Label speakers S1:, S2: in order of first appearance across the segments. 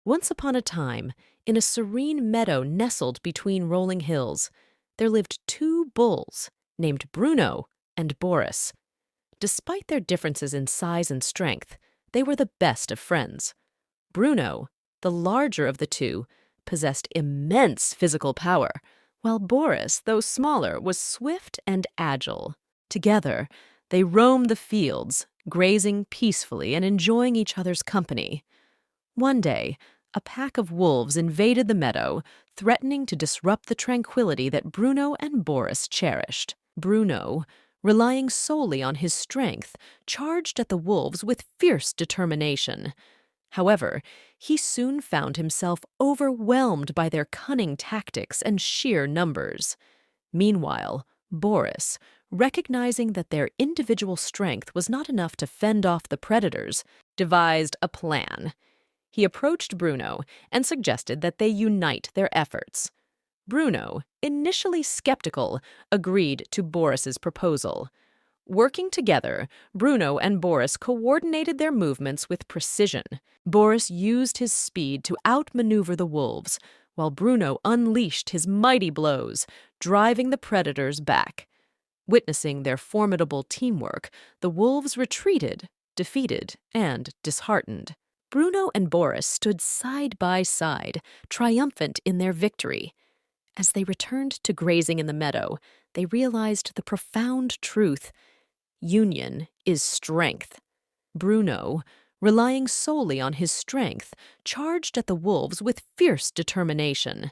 S1: Once upon a time, in a serene meadow nestled between rolling hills, there lived two bulls named Bruno and Boris. Despite their differences in size and strength, they were the best of friends. Bruno, the larger of the two, possessed immense physical power, while Boris, though smaller, was swift and agile. Together, they roamed the fields, grazing peacefully and enjoying each other's company. One day, a pack of wolves invaded the meadow, threatening to disrupt the tranquility that Bruno and Boris cherished. Bruno, relying solely on his strength, charged at the wolves with fierce determination. However, he soon found himself overwhelmed by their cunning tactics and sheer numbers. Meanwhile, Boris, recognizing that their individual strength was not enough to fend off the predators, devised a plan. He approached Bruno and suggested that they unite their efforts. Bruno, initially skeptical, agreed to Boris's proposal. Working together, Bruno and Boris coordinated their movements with precision. Boris used his speed to outmaneuver the wolves, while Bruno unleashed his mighty blows, driving the predators back. Witnessing their formidable teamwork, the wolves retreated, defeated and disheartened. Bruno and Boris stood side by side, triumphant in their victory. As they returned to grazing in the meadow, they realized the profound truth: union is strength. Bruno, relying solely on his strength, charged at the wolves with fierce determination.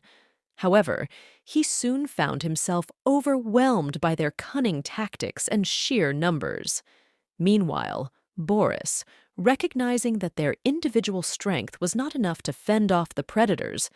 S1: However, he soon found himself overwhelmed by their cunning tactics and sheer numbers. Meanwhile, Boris, recognizing that their individual strength was not enough to fend off the predators,